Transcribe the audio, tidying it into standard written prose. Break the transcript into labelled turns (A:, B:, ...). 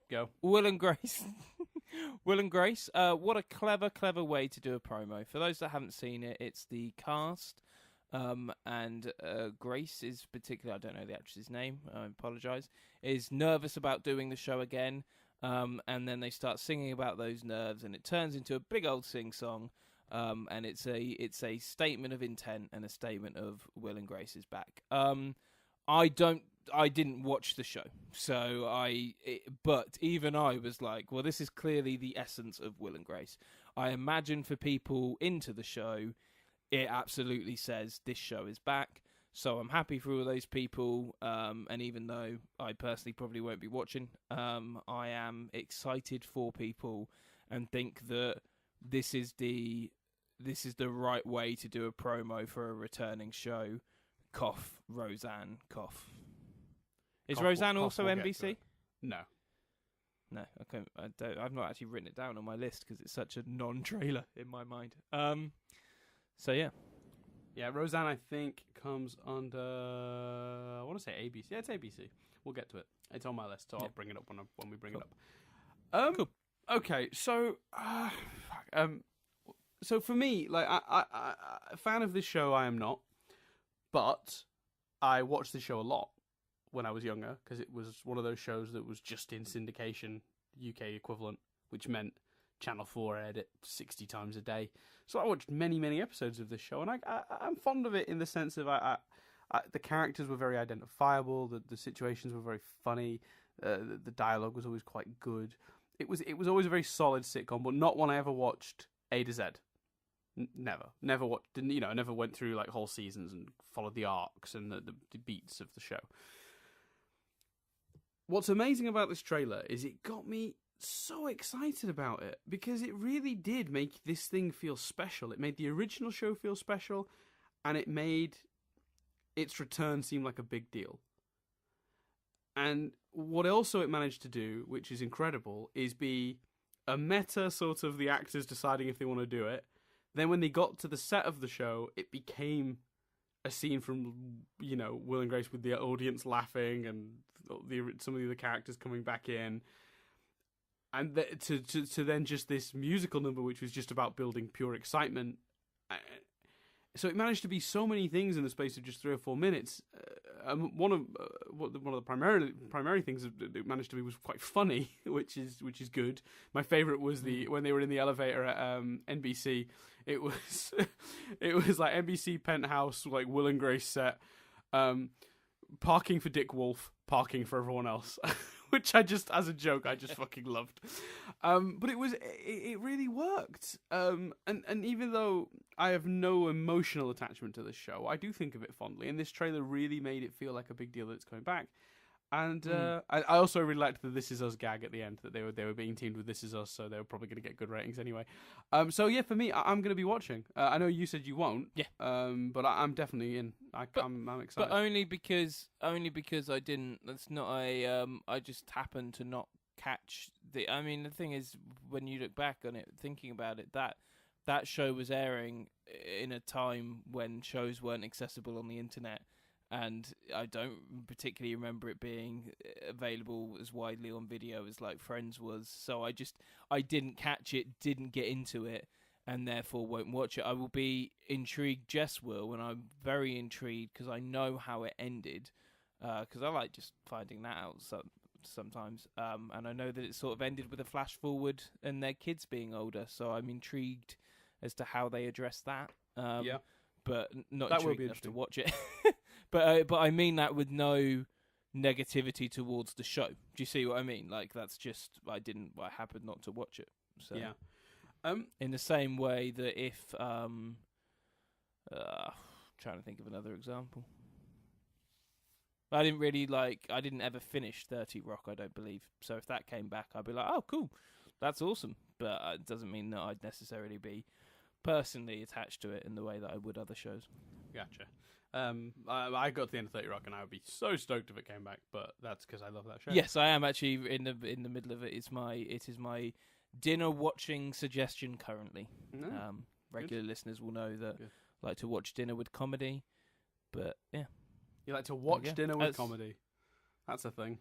A: Go.
B: Will and Grace. Will and Grace. What a clever way to do a promo. For those that haven't seen it, it's the cast. And Grace is particularly, I don't know the actress's name, I apologise, is nervous about doing the show again. And then they start singing about those nerves, and it turns into a big old sing-song. And it's a statement of intent and a statement of Will and Grace is back. I didn't watch the show, but even I was like, well, this is clearly the essence of Will and Grace. I imagine for people into the show, it absolutely says this show is back. So I'm happy for all those people. And even though I personally probably won't be watching, I am excited for people and think that this is the right way to do a promo for a returning show. Cough, Roseanne, cough. Is
A: Cough,
B: Roseanne
A: cough,
B: also
A: we'll get to
B: NBC?
A: it. No.
B: No, okay. I've not actually written it down on my list because it's such a non-trailer in my mind. So yeah.
A: Yeah, Roseanne, I think, comes under, I want to say ABC. Yeah, it's ABC. We'll get to it. It's on my list, so I'll bring it up when we bring it up.
B: Cool.
A: Okay, so, so for me, like, I a fan of this show, I am not, but I watched the show a lot when I was younger, because it was one of those shows that was just in syndication, UK equivalent, which meant Channel 4 aired it 60 times a day. So I watched many episodes of this show, and I'm fond of it in the sense of the characters were very identifiable, the situations were very funny, the dialogue was always quite good. It was always a very solid sitcom, but not one I ever watched A to Z. Never watched. Never went through like whole seasons and followed the arcs and the beats of the show. What's amazing about this trailer is it got me so excited about it because it really did make this thing feel special. It made the original show feel special, and it made its return seem like a big deal. And what also it managed to do, which is incredible, is be a meta sort of the actors deciding if they want to do it. Then when they got to the set of the show, it became a scene from, Will and Grace with the audience laughing and some of the other characters coming back in. And to then just this musical number, which was just about building pure excitement. So it managed to be so many things in the space of just 3 or 4 minutes. One of the primary things that it managed to be was quite funny, which is good. My favorite was when they were in the elevator at NBC. It was like NBC penthouse, like Will and Grace set, parking for Dick Wolf, parking for everyone else. Which I just, as a joke, I just fucking loved. But it really worked. And even though I have no emotional attachment to this show, I do think of it fondly. And this trailer really made it feel like a big deal that it's coming back. And I also really liked the "This Is Us" gag at the end, that they were being teamed with "This Is Us," so they were probably going to get good ratings anyway. So yeah, for me, I'm going to be watching. I know you said you won't.
B: Yeah.
A: But I'm definitely in. I'm excited.
B: But only because I didn't. That's not I just happened to not catch the. I mean, the thing is, when you look back on it, thinking about it, that show was airing in a time when shows weren't accessible on the internet. And I don't particularly remember it being available as widely on video as like Friends was. So I didn't catch it, didn't get into it, and therefore won't watch it. I will be intrigued, Jess will, and I'm very intrigued because I know how it ended. Because I like just finding that out sometimes. And I know that it sort of ended with a flash forward and their kids being older. So I'm intrigued as to how they address that.
A: Yeah.
B: But not
A: That will
B: intrigued
A: be
B: enough to watch it. But I mean that with no negativity towards the show. Do you see what I mean? Like that's just I happened not to watch it. So
A: yeah.
B: In the same way that if trying to think of another example. I didn't ever finish 30 Rock, I don't believe. So if that came back, I'd be like, oh, cool, that's awesome. But it doesn't mean that I'd necessarily be personally attached to it in the way that I would other shows.
A: Gotcha. I got to the end of 30 Rock and I would be so stoked if it came back, but that's because I love that show.
B: Yes, I am actually in the middle of it. It is my dinner watching suggestion currently.
A: No.
B: Regular listeners will know that I like to watch dinner with comedy, but yeah.
A: You like to watch dinner with comedy? That's a thing.